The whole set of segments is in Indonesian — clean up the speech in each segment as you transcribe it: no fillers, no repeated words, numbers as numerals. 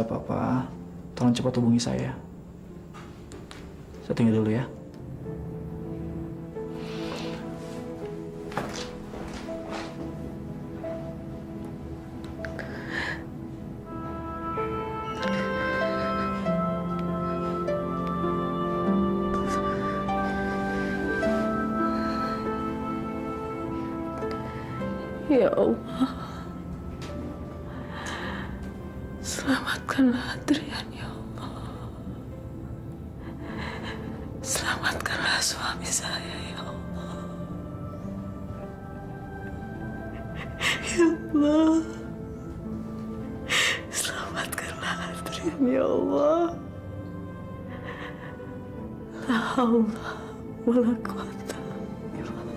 apa-apa, tolong cepat hubungi saya. Saya tinggal dulu ya. Ya Allah, selamatkanlah Adrian ya Allah. Selamatkanlah suami saya ya Allah. Ya Allah, selamatkanlah Adrian ya Allah. La haula wala quwata illa billah.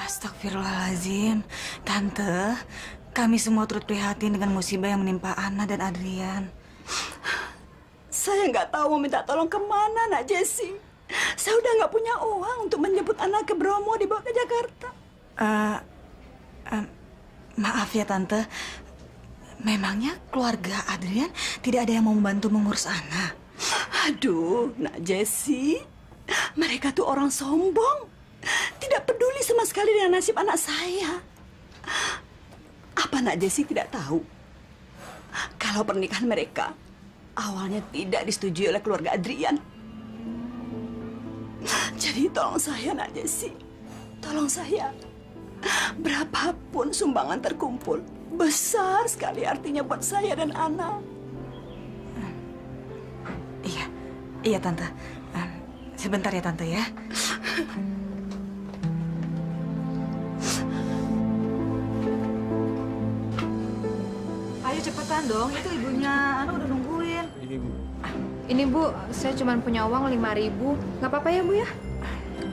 Astagfirullahaladzim. Tante, kami semua turut prihatin dengan musibah yang menimpa Ana dan Adrian. Saya nggak tahu mau minta tolong kemana, Nak Jessi. Saya udah nggak punya uang untuk menjemput anak ke Bromo dibawa ke Jakarta. Maaf ya Tante, memangnya keluarga Adrian tidak ada yang mau membantu mengurus Ana? Aduh, Nak Jessi, mereka tuh orang sombong. Tidak peduli sama sekali dengan nasib anak saya. Apa Nak Jessi tidak tahu? Kalau pernikahan mereka awalnya tidak disetujui oleh keluarga Adrian. Jadi tolong saya, Nak Jessi. Tolong saya. Berapapun sumbangan terkumpul, besar sekali artinya buat saya dan Ana. Iya Tante. Sebentar ya Tante ya. Ayo cepetan dong, itu ibunya Ana udah nungguin. Ini Bu, saya cuma punya uang 5.000. Nggak apa-apa ya Bu ya?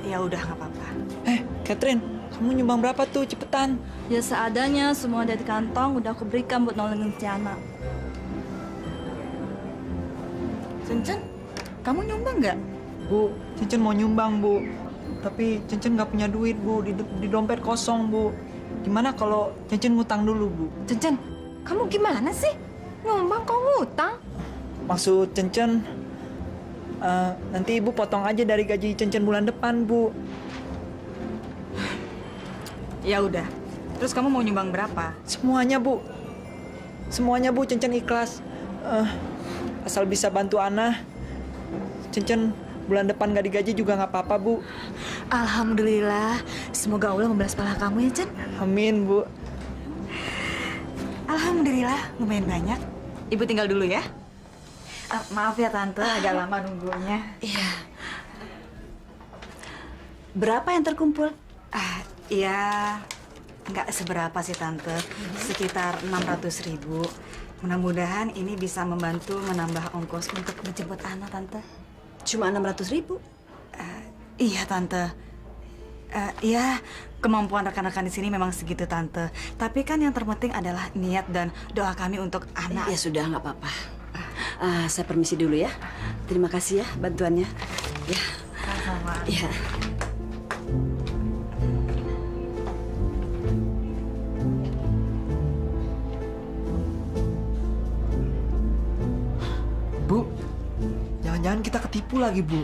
Ya udah nggak apa-apa. Catherine, kamu nyumbang berapa tuh? Cepetan. Ya seadanya, semua ada di kantong, udah aku berikan buat nolongin si anak. Cencen, kamu nyumbang nggak? Bu, Cincin mau nyumbang, Bu. Tapi Cincin nggak punya duit, Bu. Di dompet kosong, Bu. Gimana kalau Cincin ngutang dulu, Bu? Cencen, kamu gimana sih? Nyumbang kok ngutang? maksud Cencen, nanti ibu potong aja dari gaji Cencen bulan depan, Bu. Ya udah. Terus kamu mau nyumbang berapa? Semuanya, Bu. Semuanya, Bu. Cencen ikhlas. Asal bisa bantu Ana. Cencen bulan depan gak digaji juga nggak apa-apa, Bu. Alhamdulillah. Semoga Allah membalas pahala kamu ya, Cen. Amin, Bu. Alhamdulillah, lumayan banyak. Ibu tinggal dulu ya. Maaf ya Tante, agak lama nunggunya. Iya. Berapa yang terkumpul? Ya, nggak seberapa sih Tante. Sekitar 600.000. Mudah-mudahan ini bisa membantu menambah ongkos untuk menjemput Ana, Tante. Cuma 600.000. Iya, Tante. Iya, kemampuan rekan-rekan di sini memang segitu, Tante. Tapi kan yang terpenting adalah niat dan doa kami untuk Ana. Ya sudah, nggak apa-apa. Saya permisi dulu ya. Terima kasih ya bantuannya. Ya. Sama. Ya. Bu, jangan-jangan kita ketipu lagi, Bu.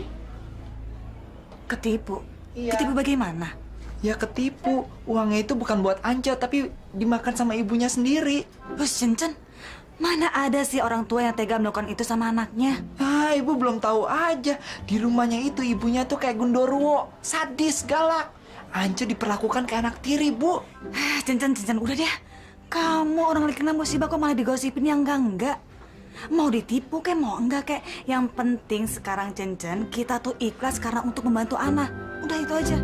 Ketipu? Iya. Ketipu bagaimana? Ya ketipu. Uangnya itu bukan buat Anja, tapi dimakan sama ibunya sendiri. Bos Cencen, mana ada sih orang tua yang tega melakukan itu sama anaknya? Ibu belum tahu aja. Di rumahnya itu ibunya tuh kayak Gundorwo. Sadis, galak. Anja diperlakukan kayak anak tiri, Bu. Cencen, udah deh. Kamu orang lagi kena musibah kok malah digosipin yang enggak. Mau ditipu kayak mau enggak kayak. Yang penting sekarang Cencen, kita tuh ikhlas karena untuk membantu Ana. Udah itu aja.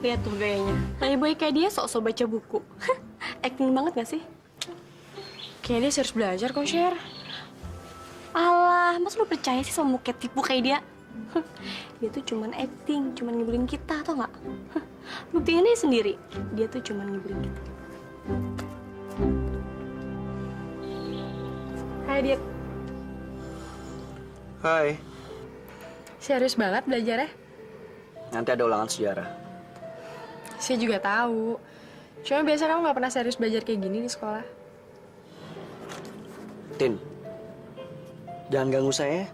Lihat tuh gayanya. Playboy kayak dia sok-sok baca buku. Acting banget gak sih? Kayaknya dia harus belajar kok, Sher. Alah, mas lu percaya sih sama muket tipu kayak dia? Dia tuh cuman acting, cuman ngibulin kita, tau gak? Buktinya dia sendiri. Dia tuh cuman ngibulin kita. Hai, Dit. Hai. Serius banget belajarnya? Nanti ada ulangan sejarah. Saya juga tahu. Cuma biasa kamu nggak pernah serius belajar kayak gini di sekolah. Tin, jangan ganggu saya.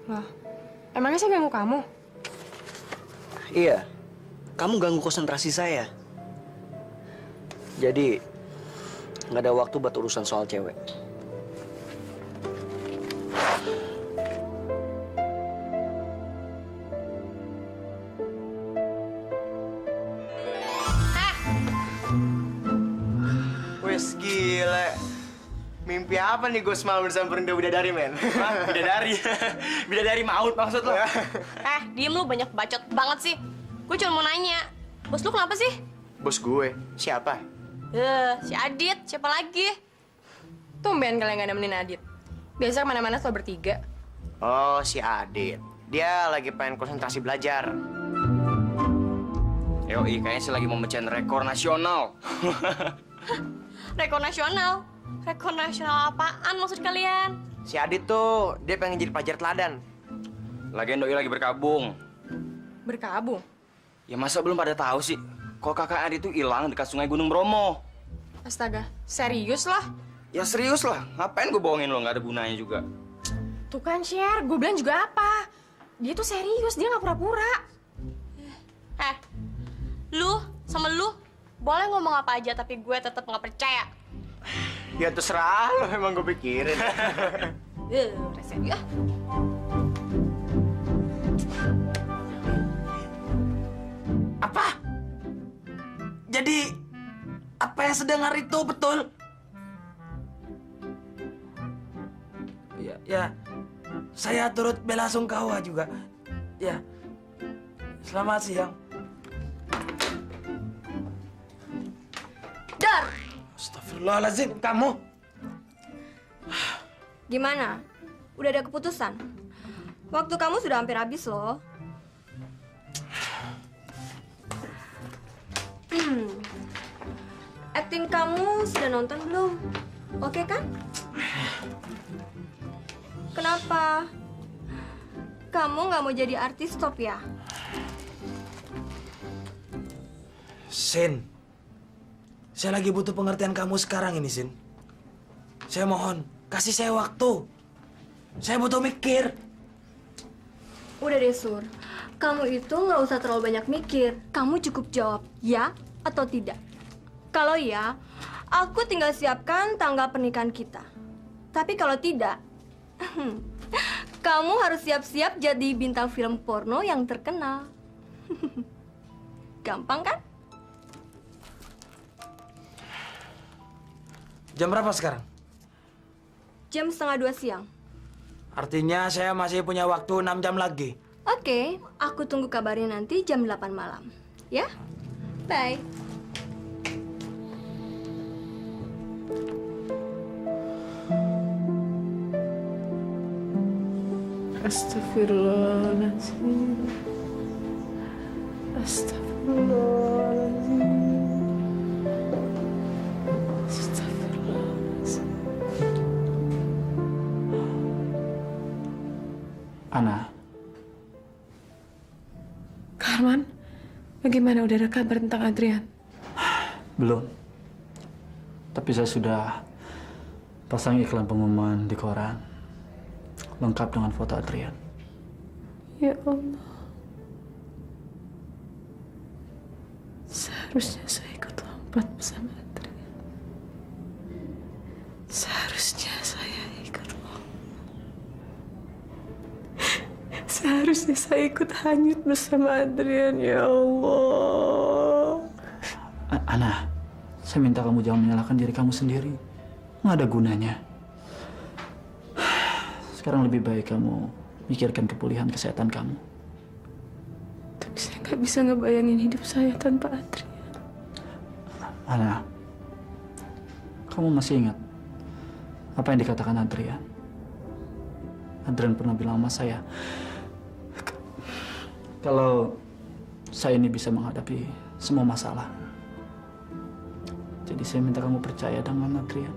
Loh, emangnya saya ganggu kamu? Iya, kamu ganggu konsentrasi saya. Jadi, nggak ada waktu buat urusan soal cewek. Wes gila. Mimpi apa nih gue semalam disamperin dia bidadari, men? Hah? Bidadari? Bidadari maut maksud lo? Diem lu, banyak bacot banget sih. Gue cuma mau nanya, bos lu kenapa sih? Bos gue? Siapa? Si Adit, siapa lagi? Tumben kalian gak nemenin Adit. Biasa kemana-mana selalu bertiga. Oh, si Adit. Dia lagi pengen konsentrasi belajar. Yoi, kayaknya sih lagi mau mecahin rekor nasional. Rekor nasional? Rekor nasional apaan maksud kalian? Si Adit tuh, dia pengen jadi pelajar teladan. Lagian doi lagi berkabung. Berkabung? Ya masa belum pada tahu sih? Kok kakak Adit tuh hilang dekat sungai Gunung Bromo. Astaga, serius lah? Ya serius lah, ngapain gue bohongin lo, nggak ada gunanya juga. Tuh kan, Sher, gue bilang juga apa? Dia tuh serius, dia nggak pura-pura. Lu sama lu boleh ngomong apa aja, tapi gue tetap nggak percaya. Ya terserah lo, emang gue pikirin. Rese dia. Apa? Jadi, apa yang sedengar itu betul? Ya, saya turut bela sungkawa juga. Ya, selamat siang. Dar! Astagfirullahaladzim, kamu. Gimana? Udah ada keputusan? Waktu kamu sudah hampir habis loh. Acting kamu sudah nonton belum? Oke kan? Kenapa? Kamu nggak mau jadi artis top ya? Sin, saya lagi butuh pengertian kamu sekarang ini, Sin. Saya mohon, kasih saya waktu. Saya butuh mikir. Udah deh, Sur. Kamu itu nggak usah terlalu banyak mikir. Kamu cukup jawab ya atau tidak. Kalau ya, aku tinggal siapkan tanggal pernikahan kita. Tapi kalau tidak, kamu harus siap-siap jadi bintang film porno yang terkenal. Gampang kan? Jam berapa sekarang? Jam 1:30 siang. Artinya saya masih punya waktu 6 jam lagi. Oke, aku tunggu kabarnya nanti jam 8 malam. Ya? Bye. Astagfirullahaladzim. Astagfirullahaladzim. Astagfirullahaladzim. Ana, Karman, bagaimana udah ada kabar tentang Adrian? Belum. Tapi saya sudah pasang iklan pengumuman di koran. Lengkap dengan foto Adrian. Ya Allah. Seharusnya saya ikut lompat bersama Adrian. Seharusnya saya ikut lompat. Seharusnya saya ikut hanyut bersama Adrian, ya Allah. Ana, saya minta kamu jangan menyalahkan diri kamu sendiri. Nggak ada gunanya. Sekarang lebih baik kamu mikirkan kepulihan kesehatan kamu. Tapi saya nggak bisa ngebayangin hidup saya tanpa Adrian. Ana, kamu masih ingat apa yang dikatakan Adrian? Adrian pernah bilang sama saya, kalau saya ini bisa menghadapi semua masalah. Jadi saya minta kamu percaya dengan Adrian.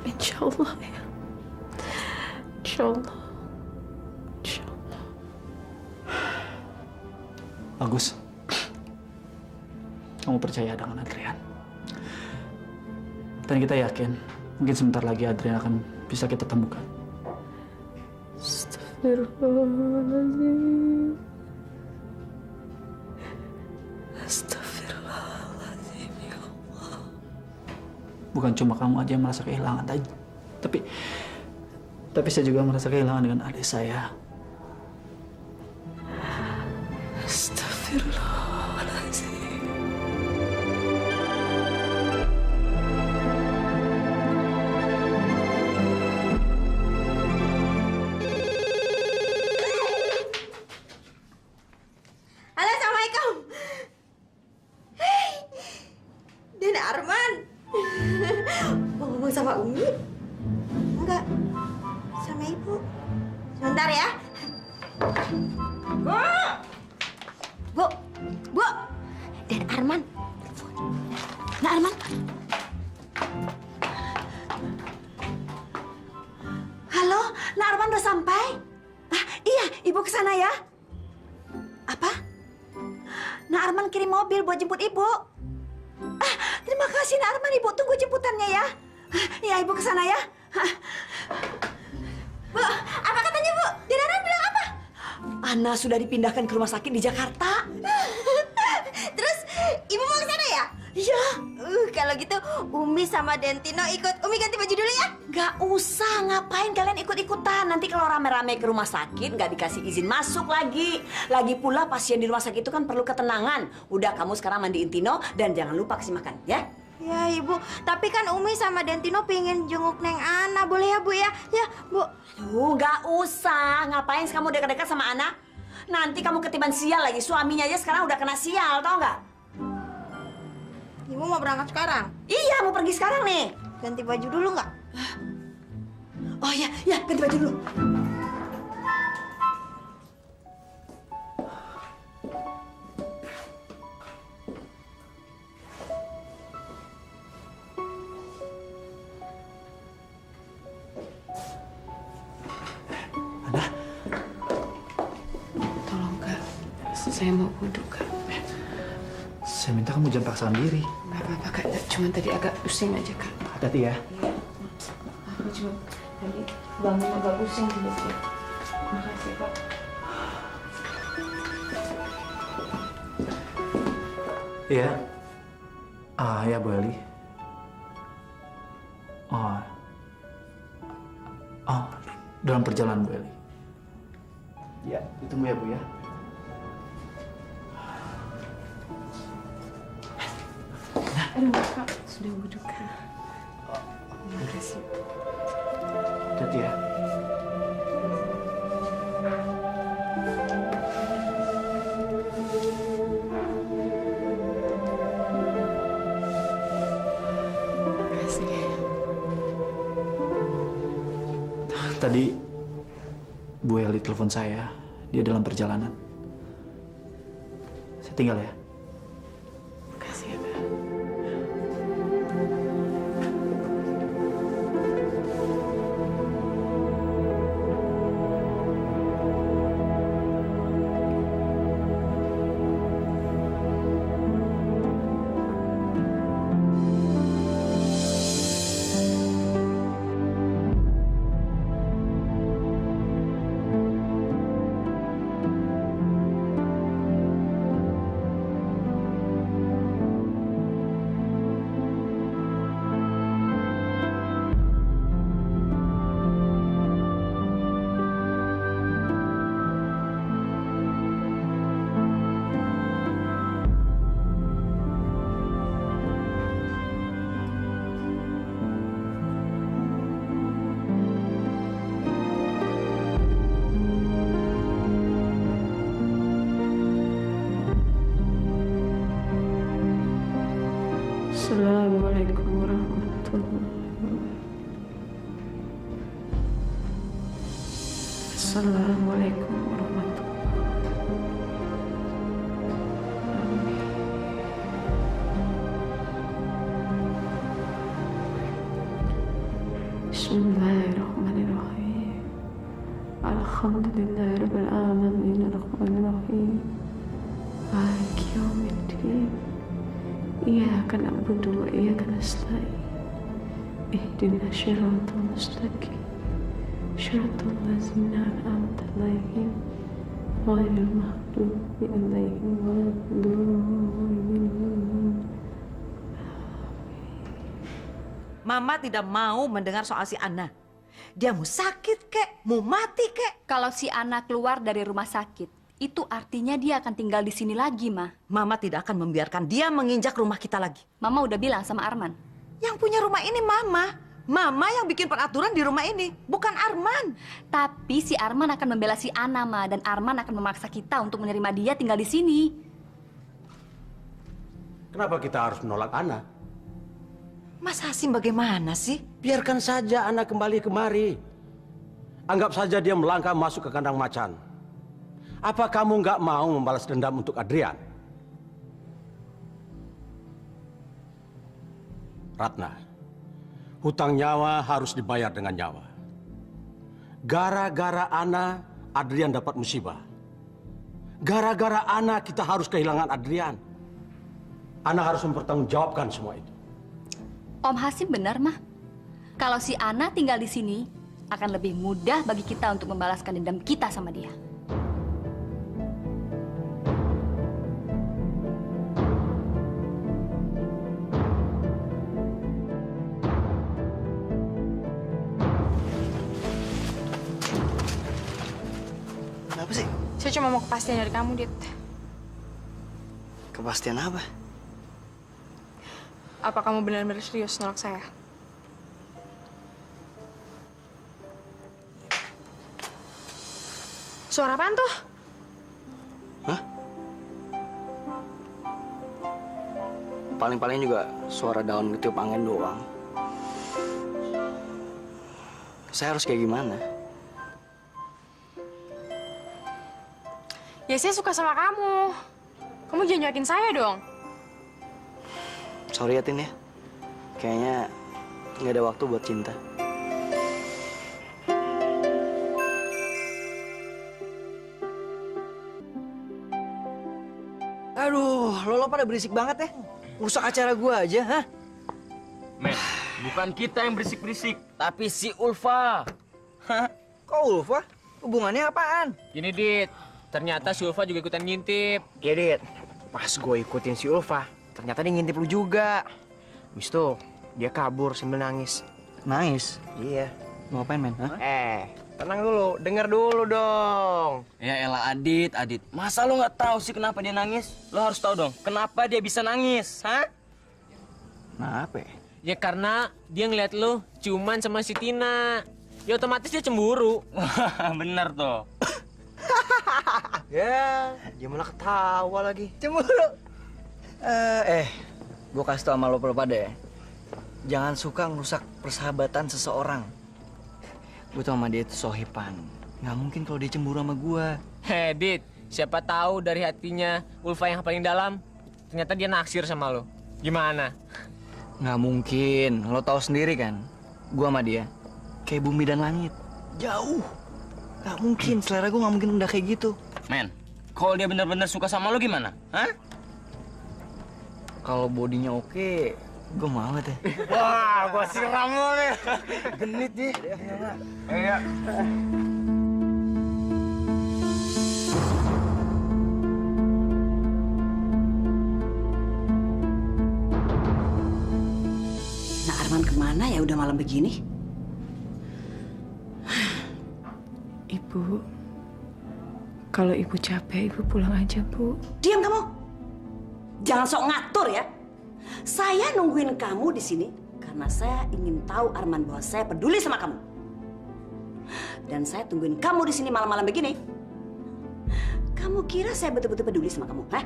Insya Allah ya. Insya Allah. Insya Allah. Bagus. Kamu percaya dengan Adrian. Dan kita yakin, mungkin sebentar lagi Adrian akan bisa kita temukan. Astagfirullahaladzim. Astagfirullahaladzim, ya Allah. Bukan cuma kamu aja yang merasa kehilangan tadi, tapi saya juga merasa kehilangan dengan adik saya. Astagfirullahaladzim. Halo, Assalamualaikum. Hei, Dan Arman. Mau ngomong sama Umi? Enggak, sama Ibu. Sebentar ya. Bu! Bu! Bu! Dan Arman. Nah, Arman. Halo, Nah Arman udah sampai? Ah, iya, Ibu kesana ya. Apa? Nah Arman kirim mobil buat jemput Ibu. Ah, terima kasih Nah Arman, Ibu tunggu jemputannya ya. Iya, Ibu kesana ya. Bu, apa katanya Bu? Dan Arman bilang apa? Ana sudah dipindahkan ke rumah sakit di Jakarta. Terus Ibu mau kesana ya? Iya. Kalau gitu Umi sama Dentino ikut. Umi ganti baju dulu ya. Gak usah, ngapain kalian ikut-ikutan? Nanti kalau rame-rame ke rumah sakit gak dikasih izin masuk lagi. Lagi pula pasien di rumah sakit itu kan perlu ketenangan. Udah, kamu sekarang mandiin Tino dan jangan lupa kasih makan, ya? Ya Ibu, tapi kan Umi sama Dentino pengen jenguk Neng Ana. Boleh ya Bu ya? Ya Bu. Gak usah. Ngapain kamu dekat-dekat sama Ana? Nanti kamu ketiban sial lagi. Suaminya aja sekarang udah kena sial, tau gak? Ibu mau berangkat sekarang? Iya, mau pergi sekarang nih. Ganti baju dulu nggak? Oh iya, ya ganti baju dulu. Tolong Kak, saya mau wudhu Kak. Saya minta kamu jangan paksakan diri. Nggak apa-apa Kak, cuma tadi agak pusing aja Kak. Hati-hati ya. Aku cuma tadi bangun agak pusing tiba-tiba. Makasih Kak. Iya. Ya Bu Eli. Dalam perjalanan Bu Eli. Ya, ditunggu ya Bu ya. Aduh Kak, sudah budukan. Makasih. Hati-hati ya. Makasih. Tadi Bu Eli telepon saya. Dia dalam perjalanan. Saya tinggal ya. Makasih ya Kak. Assalamualaikum warahmatullahi wabarakatuh. Assalamualaikum warahmatullahi wabarakatuh. Bismillahirrahmanirrahim. Alhamdulillahirabbil alamin arrahmanir rahim. Maliki yaumiddin. Iyyaka na'budu wa iyyaka nasta'in. Ihdinas siratal mustaqim. Siratal ladzina an'amta 'alaihim ghairil maghdubi 'alaihim waladdallin. Mama tidak mau mendengar soal si Ana. Dia mau sakit kek, mau mati kek. Kalau si anak keluar dari rumah sakit, itu artinya dia akan tinggal di sini lagi, Ma. Mama tidak akan membiarkan dia menginjak rumah kita lagi. Mama udah bilang sama Arman. Yang punya rumah ini Mama. Mama yang bikin peraturan di rumah ini, bukan Arman. Tapi si Arman akan membela si Ana, Ma, dan Arman akan memaksa kita untuk menerima dia tinggal di sini. Kenapa kita harus menolak Ana? Mas Hasim bagaimana sih? Biarkan saja Ana kembali kemari. Anggap saja dia melangkah masuk ke kandang macan. Apa kamu nggak mau membalas dendam untuk Adrian? Ratna, hutang nyawa harus dibayar dengan nyawa. Gara-gara Ana, Adrian dapat musibah. Gara-gara Ana, kita harus kehilangan Adrian. Ana harus mempertanggungjawabkan semua itu. Om Hasim benar, Ma. Kalau si Ana tinggal di sini, akan lebih mudah bagi kita untuk membalaskan dendam kita sama dia. Kenapa sih? Saya cuma mau kepastian dari kamu, Dit. Kepastian apa? Apa kamu benar-benar serius nolak saya? Suara apaan tuh? Hah? Paling-paling juga suara daun ketiup angin doang. Saya harus kayak gimana? Ya saya suka sama kamu. Kamu jangan nyuakin saya dong. Sorry ya, Tin ya. Kayaknya nggak ada waktu buat cinta. Aduh, lo lo pada berisik banget ya. Rusak acara gua aja, hah? Men, bukan kita yang berisik-berisik, tapi si Ulfa. Hah? Kok Ulfa? Hubungannya apaan? Gini, Dit. Ternyata si Ulfa juga ikutan ngintip. Iya, Dit. Pas gue ikutin si Ulfa, ternyata dia ngintip lu juga. Habis itu, dia kabur sambil nangis. Nangis? Iya. Mau ngapain, men? Hah? Tenang dulu. Dengar dulu dong. Ya elah Adit. Masa lo nggak tahu sih kenapa dia nangis? Lo harus tahu dong, kenapa dia bisa nangis, hah? Kenapa ya? Ya karena dia ngeliat lu cuman sama si Tina. Ya otomatis dia cemburu. Bener tuh. Ya, dia malah ketawa lagi. Cemburu. Gue kasih tau sama lo pada ya. Jangan suka ngerusak persahabatan seseorang. Gue tau sama dia itu sohipan. Nggak mungkin kalau dia cemburu sama gue. Hei, Dit. Siapa tahu dari hatinya Ulfa yang paling dalam, ternyata dia naksir sama lo. Gimana? Nggak mungkin. Lo tahu sendiri kan. Gue sama dia kayak bumi dan langit. Jauh. Nggak mungkin. Selera gue nggak mungkin udah kayak gitu. Men, kalau dia bener-bener suka sama lo gimana? Hah? Kalau bodinya oke, gue mau deh. Wah, gua siram lu nih. Genit nih. Iya. Nah, Arman kemana ya udah malam begini? Ibu, kalau ibu capek, ibu pulang aja, Bu. Diam kamu. Jangan sok ngatur ya. Saya nungguin kamu di sini karena saya ingin tahu Arman bahwa saya peduli sama kamu. Dan saya tungguin kamu di sini malam-malam begini. Kamu kira saya betul-betul peduli sama kamu, hah?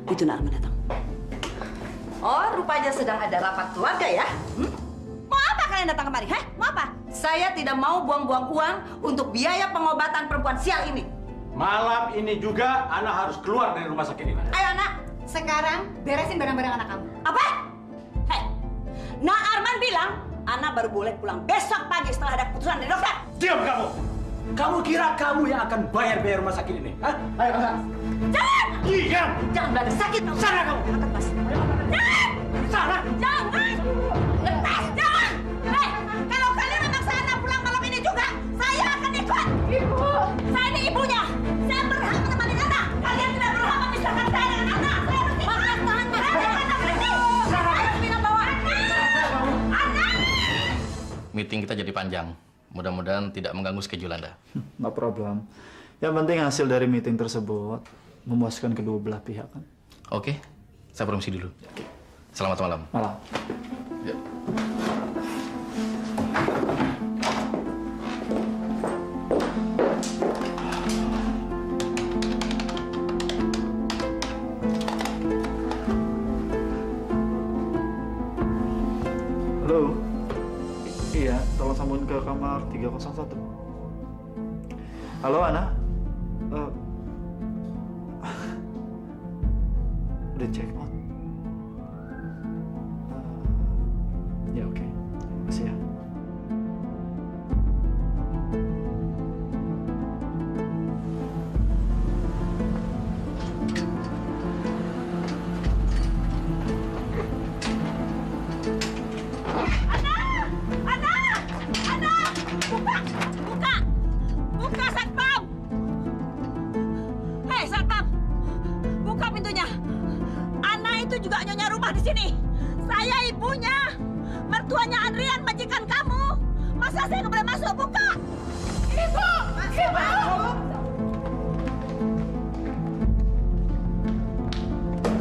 Itu nak Arman datang. Oh, rupanya sedang ada rapat keluarga ya? Mau apa kalian datang kemari, hah? Mau apa? Saya tidak mau buang-buang uang untuk biaya pengobatan perempuan sial ini. Malam ini juga Ana harus keluar dari rumah sakit ini. Ayo anak, sekarang beresin barang-barang anak kamu. Apa? Hei, Nak Arman bilang, Ana baru boleh pulang besok pagi setelah ada keputusan dari dokter. Diam kamu! Kamu kira kamu yang akan bayar biaya rumah sakit ini? Hah? Ayo, Ana. Jangan! Diam! Jangan berada sakit kamu. Sana kamu! Jangan lepas. Jangan! Sana! Jangan! Lepas! Jangan! Hei, kalau kalian memaksa Ana pulang malam ini juga, saya akan ikut. Ibu! Saya ini ibunya. Saya berhak menemani Ana. Kalian tidak berhak memisahkan saya dengan Ana. Saya harus ikut. Tahan, Ana berhenti. Saya bilang bahwa Ana! Meeting kita jadi panjang. Mudah-mudahan tidak mengganggu schedule Anda. No problem. Yang penting hasil dari meeting tersebut memuaskan kedua belah pihak kan. Oke, saya permisi dulu. Selamat malam. Malam. Ya. Halo. Iya, tolong sambung ke kamar 301. Halo, Ana. Udah check out. Ya oke. Makasih ya. Buka, Satpam! Hei, Satpam! Buka pintunya. Ana itu juga nyonya rumah di sini. Saya ibunya. Mertuanya Adrian, majikan kamu. Masa saya nggak boleh masuk? Buka! Ibu! Ibu!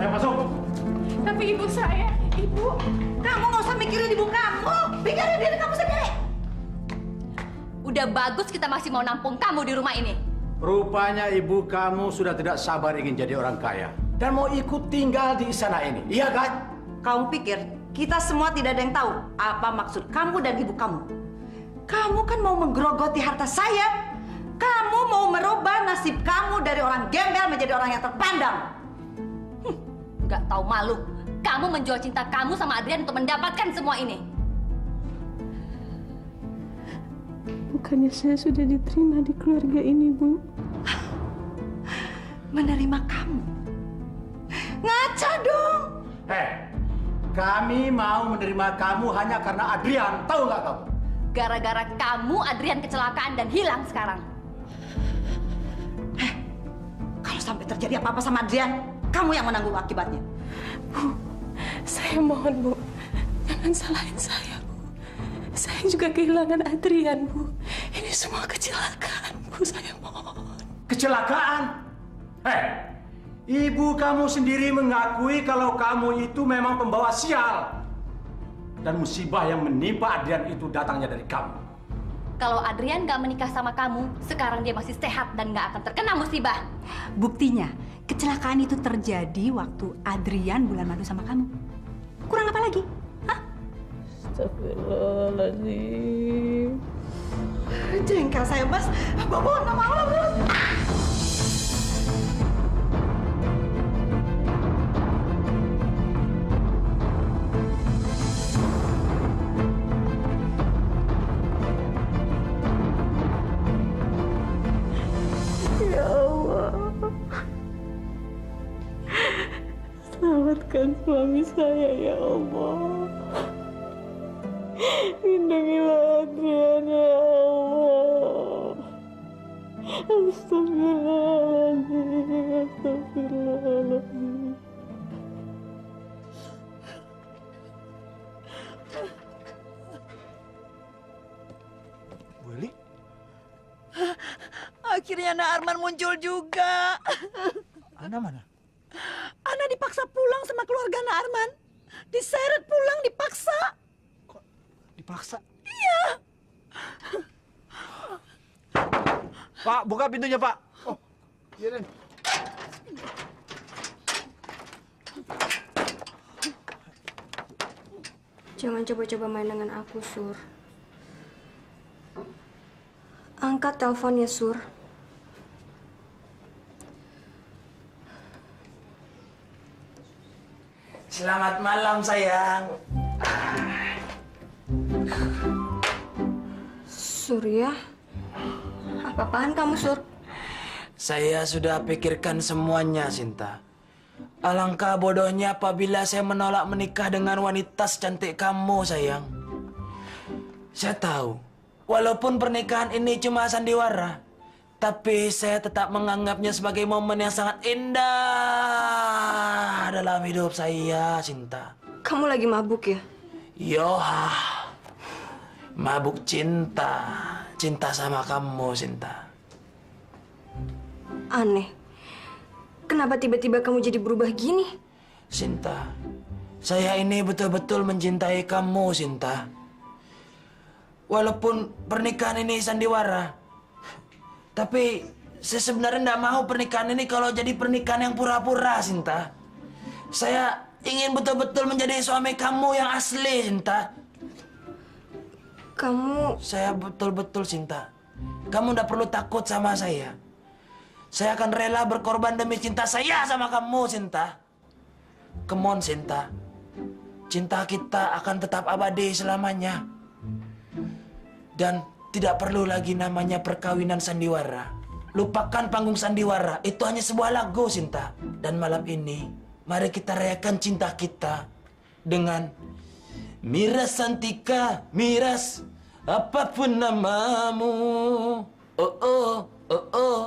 Ayo masuk! Tapi ibu saya, ibu. Kamu nggak usah mikirin ibu kamu. Pikirin diri kamu sendiri. Udah bagus kita masih mau nampung kamu di rumah ini. Rupanya ibu kamu sudah tidak sabar ingin jadi orang kaya. Dan mau ikut tinggal di istana ini. Iya kan? Kamu pikir kita semua tidak ada yang tahu apa maksud kamu dan ibu kamu? Kamu kan mau menggerogoti harta saya. Kamu mau merubah nasib kamu dari orang gembel menjadi orang yang terpandang. Nggak tahu malu. Kamu menjual cinta kamu sama Adrian untuk mendapatkan semua ini. Bukannya saya sudah diterima di keluarga ini, Bu? menerima kamu. Ngaca dong. Kami mau menerima kamu hanya karena Adrian. Tahu nggak kamu? Gara-gara kamu Adrian kecelakaan dan hilang sekarang. Kalau sampai terjadi apa-apa sama Adrian, kamu yang menanggung akibatnya. Bu, saya mohon, Bu. Jangan salahin saya, Bu. Saya juga kehilangan Adrian, Bu. Ini semua kecelakaan, Bu. Saya mohon. Kecelakaan? Ibu kamu sendiri mengakui kalau kamu itu memang pembawa sial. Dan musibah yang menimpa Adrian itu datangnya dari kamu. Kalau Adrian gak menikah sama kamu, sekarang dia masih sehat dan gak akan terkena musibah. Buktinya, kecelakaan itu terjadi waktu Adrian bulan madu sama kamu. Kurang apa lagi? Hah? Astagfirullahaladzim. Jengkel saya, Mas. Bawa nama Allah, Mas. Ya Allah. Selamatkan suami saya, ya Allah. Lindungilah Adrian, ya Allah. Astagfirullahaladzim, astagfirullahaladzim. Bu Eli? Akhirnya Nak Arman muncul juga. Ana mana? Ana dipaksa pulang sama keluarga Nak Arman. Diseret pulang, dipaksa. Dipaksa? Iya. Pak, buka pintunya, Pak. Oh, iya, Den. Jangan coba-coba main dengan aku, Sur. Angkat teleponnya, Sur. Selamat malam, sayang. Surya? Apa-apaan kamu, Sur? Saya sudah pikirkan semuanya, Sinta. Alangkah bodohnya apabila saya menolak menikah dengan wanita secantik kamu, sayang. Saya tahu, walaupun pernikahan ini cuma sandiwara, tapi saya tetap menganggapnya sebagai momen yang sangat indah dalam hidup saya, Sinta. Kamu lagi mabuk ya? Yoha, mabuk cinta. Cinta sama kamu, Sinta. Aneh. Kenapa tiba-tiba kamu jadi berubah gini? Sinta, saya ini betul-betul mencintai kamu, Sinta. Walaupun pernikahan ini sandiwara, tapi saya sebenarnya tidak mau pernikahan ini kalau jadi pernikahan yang pura-pura, Sinta. Saya ingin betul-betul menjadi suami kamu yang asli, Sinta. Kamu... Saya betul-betul, Sinta. Kamu tidak perlu takut sama saya. Saya akan rela berkorban demi cinta saya sama kamu, Sinta. Come on, Sinta. Cinta kita akan tetap abadi selamanya. Dan tidak perlu lagi namanya perkawinan sandiwara. Lupakan panggung sandiwara. Itu hanya sebuah lagu, Sinta. Dan malam ini, mari kita rayakan cinta kita dengan Miras Santika, Miras, apapun namamu. Oh, oh.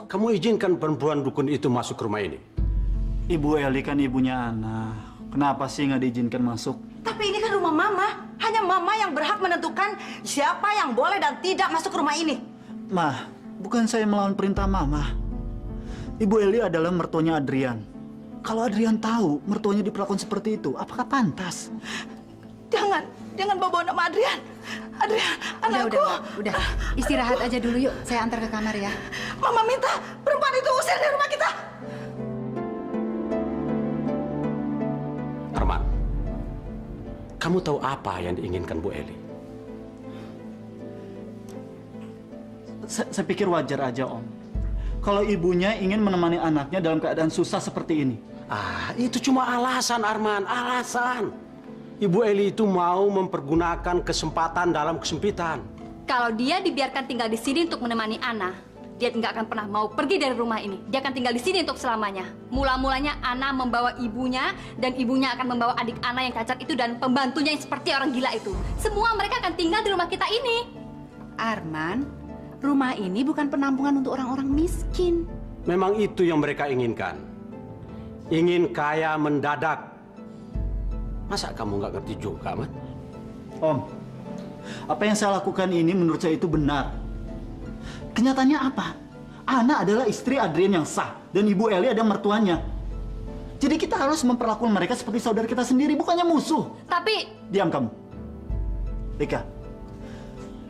Kamu izinkan perempuan dukun itu masuk ke rumah ini? Ibu Eli kan ibunya Ana. Kenapa sih nggak diizinkan masuk? Tapi ini kan rumah Mama. Hanya Mama yang berhak menentukan siapa yang boleh dan tidak masuk ke rumah ini. Mah, bukan saya melawan perintah Mama. Ibu Eli adalah mertuanya Adrian. Kalau Adrian tahu mertuanya diperlakukan seperti itu, apakah pantas? Jangan bawa nama Adrian. Adrian, anakku. Udah. Istirahat aja dulu yuk. Saya antar ke kamar ya. Mama minta perempuan itu usir dari rumah kita. Arman, kamu tahu apa yang diinginkan Bu Eli? Saya pikir wajar aja, Om. Kalau ibunya ingin menemani anaknya dalam keadaan susah seperti ini. Itu cuma alasan, Arman, alasan. Ibu Eli itu mau mempergunakan kesempatan dalam kesempitan. Kalau dia dibiarkan tinggal di sini untuk menemani Ana, dia nggak akan pernah mau pergi dari rumah ini. Dia akan tinggal di sini untuk selamanya. Mula-mulanya Ana membawa ibunya, dan ibunya akan membawa adik Ana yang cacat itu dan pembantunya yang seperti orang gila itu. Semua mereka akan tinggal di rumah kita ini. Arman, rumah ini bukan penampungan untuk orang-orang miskin. Memang itu yang mereka inginkan. Ingin kaya mendadak. Masa kamu nggak ngerti juga, Man? Om, apa yang saya lakukan ini menurut saya itu benar. Kenyataannya apa? Ana adalah istri Adrian yang sah, dan Ibu Eli ada mertuanya. Jadi kita harus memperlakukan mereka seperti saudara kita sendiri, bukannya musuh. Tapi... Diam kamu. Rika,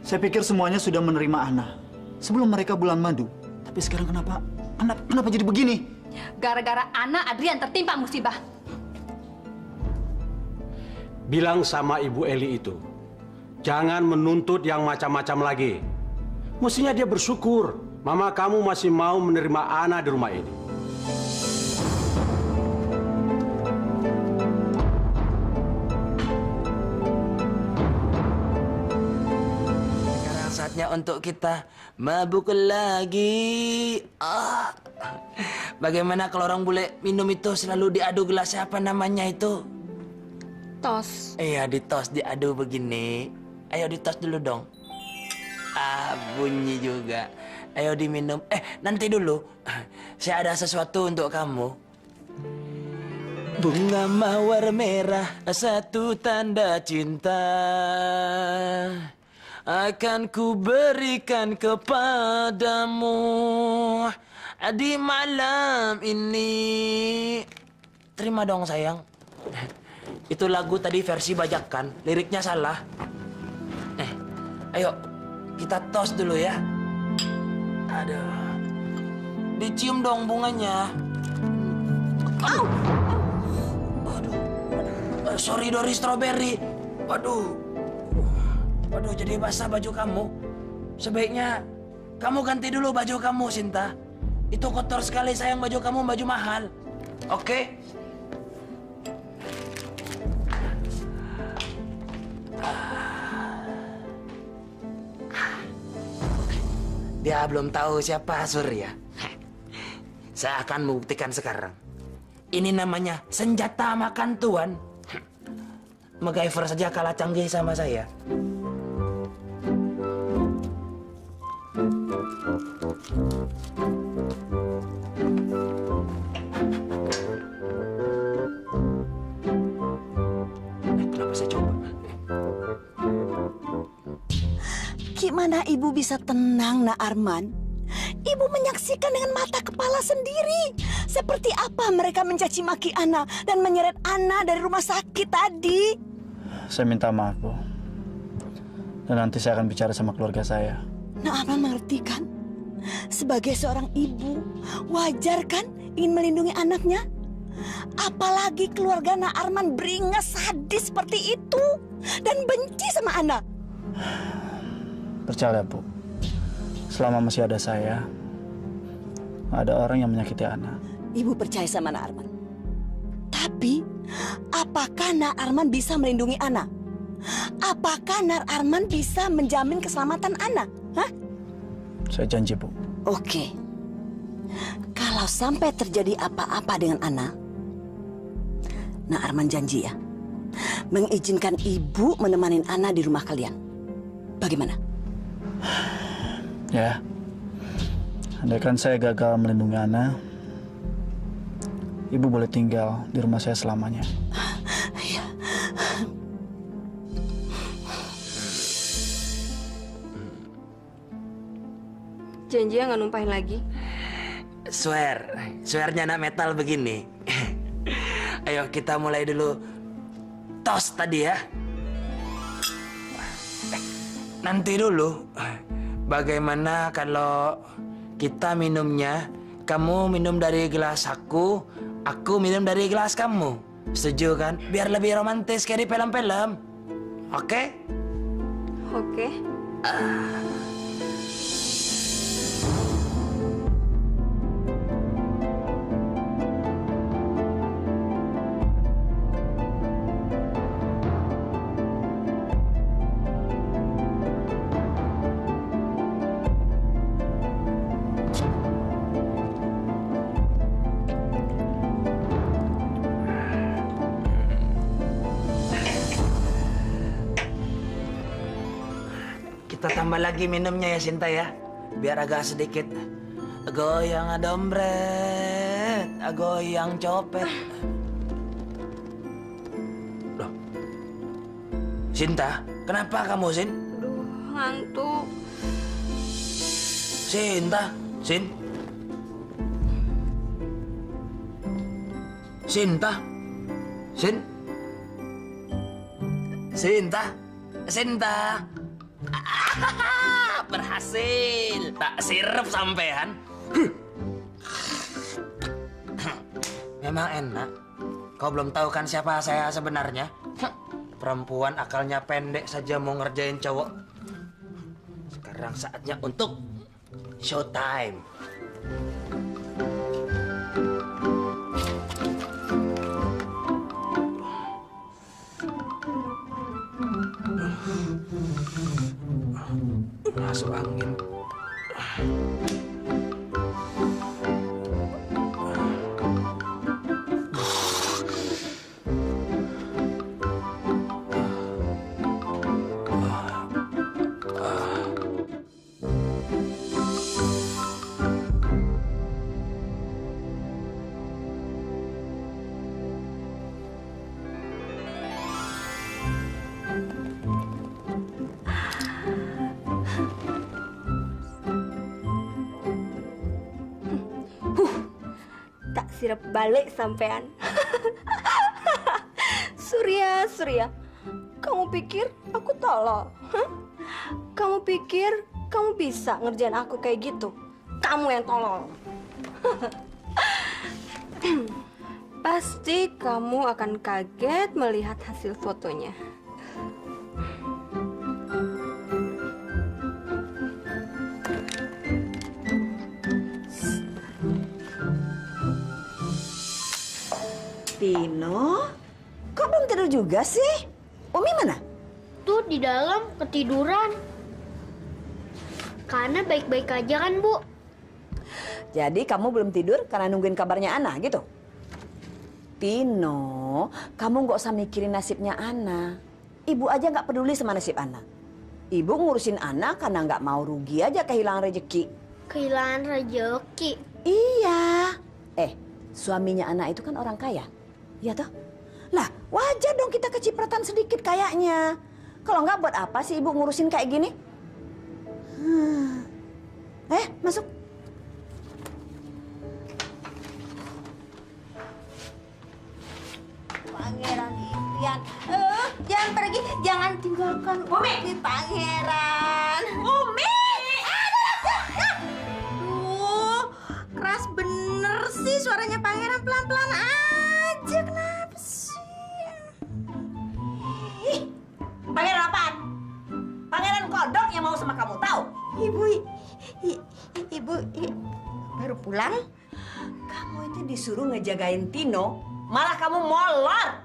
saya pikir semuanya sudah menerima Ana sebelum mereka bulan madu. Tapi sekarang kenapa jadi begini? gara-gara Ana Adrian tertimpa musibah. Bilang sama Ibu Eli itu, jangan menuntut yang macam-macam lagi. Mestinya dia bersyukur, mama kamu masih mau menerima Ana di rumah ini. Sekarang saatnya untuk kita mabuk lagi. Bagaimana kalau orang bule minum itu selalu diadu gelas, apa namanya itu? Tos. Iya, ditos, diadu begini. Ayo ditos dulu dong. Bunyi juga. Ayo diminum. Nanti dulu. Saya ada sesuatu untuk kamu. Bunga mawar merah, satu tanda cinta akan ku berikan kepadamu di malam ini. Terima dong sayang. Itu lagu tadi versi bajakan, liriknya salah. Ayo, kita tos dulu ya. Aduh. Dicium dong bunganya. Aduh. Sorry Dori Strawberry. Waduh, jadi basah baju kamu. Sebaiknya kamu ganti dulu baju kamu, Sinta. Itu kotor sekali sayang, baju kamu baju mahal. Oke? Dia belum tahu siapa Surya. Saya akan membuktikan sekarang. Ini namanya senjata makan tuan. MacGyver saja kalah canggih sama saya. Kenapa saya coba? Gimana ibu bisa tenang, Nak Arman? Ibu menyaksikan dengan mata kepala sendiri seperti apa mereka mencaci maki Ana dan menyeret Ana dari rumah sakit tadi. Saya minta maaf, Bu. Dan nanti saya akan bicara sama keluarga saya. Nak Arman mengerti kan? Sebagai seorang ibu, wajar kan ingin melindungi anaknya? Apalagi keluarga Nak Arman beringas sadis seperti itu dan benci sama Ana. Percaya, Bu. Selama masih ada saya, ada orang yang menyakiti Ana. Ibu percaya sama Nak Arman. Tapi, apakah Nak Arman bisa melindungi Ana? Apakah Nak Arman bisa menjamin keselamatan Ana? Hah? Saya janji, Bu. Oke. Kalau sampai terjadi apa-apa dengan Ana, Nak Arman janji ya, mengizinkan ibu menemani Ana di rumah kalian. Bagaimana? Ya, andaikan saya gagal melindungi Ana, Ibu boleh tinggal di rumah saya selamanya. Ya. Janji ya nggak numpahin lagi. Swearnya anak metal begini. Ayo kita mulai dulu tos tadi ya. Nanti dulu, bagaimana kalau kita minumnya, kamu minum dari gelas aku minum dari gelas kamu. Setuju kan? Biar lebih romantis kayak di film-film. Oke? Oke. Kita tambah lagi minumnya ya Sinta ya. Biar agak sedikit. Goyang dompet, goyang copet. Loh. Sinta, kenapa kamu, Sin? Aduh, ngantuk. Sinta, Sin. Sinta. Sin. Sinta. Sinta. Berhasil. Tak sirup sampean. Memang enak. Kau belum tahu kan siapa saya sebenarnya? Perempuan akalnya pendek saja mau ngerjain cowok. Sekarang saatnya untuk showtime. Masuk angin. Tak sirup balik sampean. Surya, kamu pikir aku tolol? Hah? Kamu pikir kamu bisa ngerjain aku kayak gitu? Kamu yang tolol. Pasti kamu akan kaget melihat hasil fotonya. Tino, kok belum tidur juga sih? Umi mana? Tuh di dalam ketiduran. Karena baik-baik aja kan, Bu? Jadi kamu belum tidur karena nungguin kabarnya Ana gitu? Tino, kamu nggak usah mikirin nasibnya Ana. Ibu aja nggak peduli sama nasib Ana. Ibu ngurusin Ana karena nggak mau rugi aja kehilangan rezeki. Kehilangan rezeki? Iya. Suaminya Ana itu kan orang kaya. Iya toh? Lah, wajar dong kita kecipratan sedikit kayaknya. Kalau nggak buat apa sih ibu ngurusin kayak gini? Masuk. Pangeran impian. Jangan pergi, jangan tinggalkan Umi, Pangeran. Umi! Aduh, keras bener sih suaranya Pangeran, pelan-pelan aja. Kenapa sih? Pangeran apaan? Pangeran kodok yang mau sama kamu, tahu? Ibu baru pulang. Kamu itu disuruh ngejagain Tino, malah kamu molor.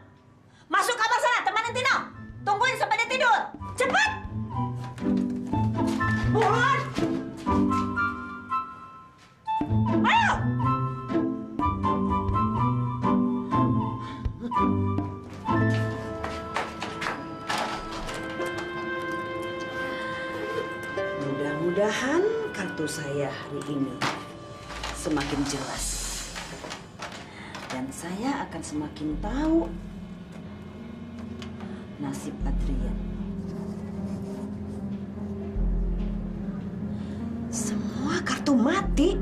Masuk kamar sana, temanin Tino. Tungguin sampai dia tidur. Cepat! Buruan! Ayo! Mudah-mudahan kartu saya hari ini semakin jelas. Dan saya akan semakin tahu nasib Adrian. Semua kartu mati.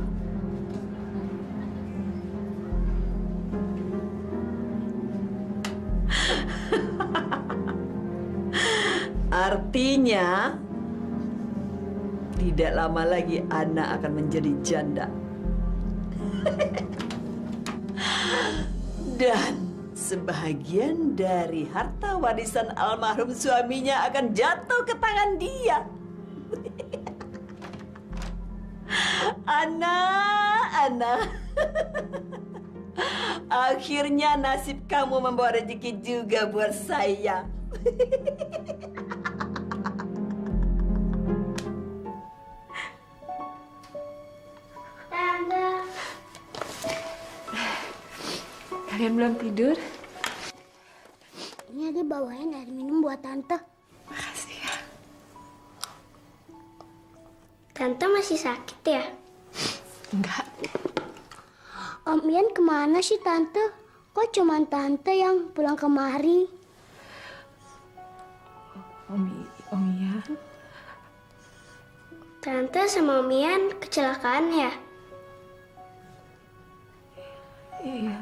Artinya tidak lama lagi Ana akan menjadi janda. Dan sebahagian dari harta warisan almarhum suaminya akan jatuh ke tangan dia. Ana. Akhirnya nasib kamu membawa rezeki juga buat saya. Tante. Kalian belum tidur? Ini ada bawain air minum buat Tante. Makasih ya. Tante masih sakit ya? Enggak. Om Ian kemana sih Tante? Kok cuman Tante yang pulang kemari? Om Ian. Tante sama Om Ian kecelakaan ya? Iya.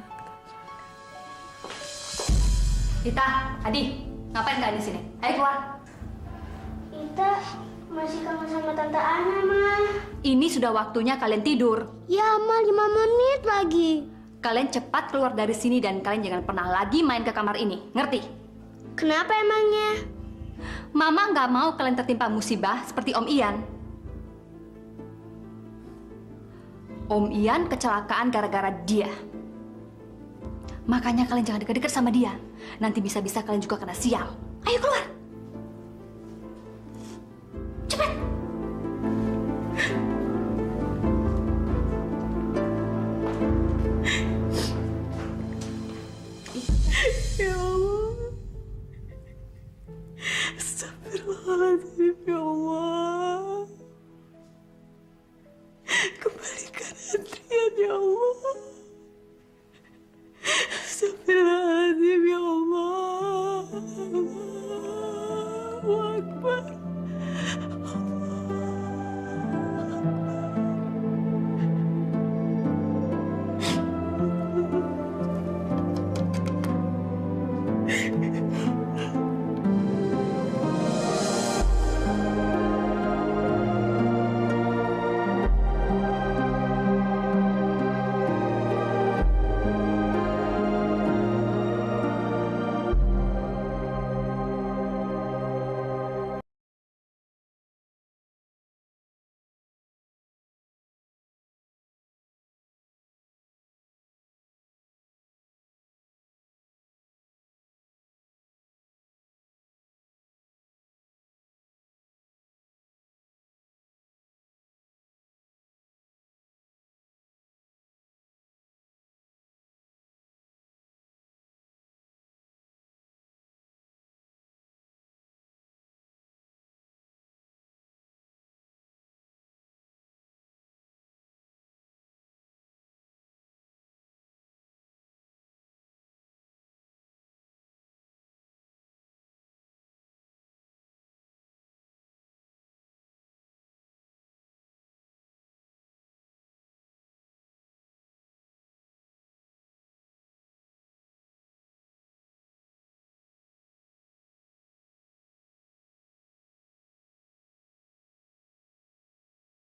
Ita, Adi, ngapain kalian di sini? Ayo keluar. Ita masih kangen sama Tante Ana, Ma. Ini sudah waktunya kalian tidur. Ya, Ma, 5 menit lagi. Kalian cepat keluar dari sini dan kalian jangan pernah lagi main ke kamar ini. Ngerti? Kenapa emangnya? Mama nggak mau kalian tertimpa musibah seperti Om Ian. Om Ian kecelakaan gara-gara dia. Makanya kalian jangan deket-deket sama dia. Nanti bisa-bisa kalian juga kena sial. Ayo keluar. Cepat. Ya Allah. Astagfirullahaladzim, ya Allah.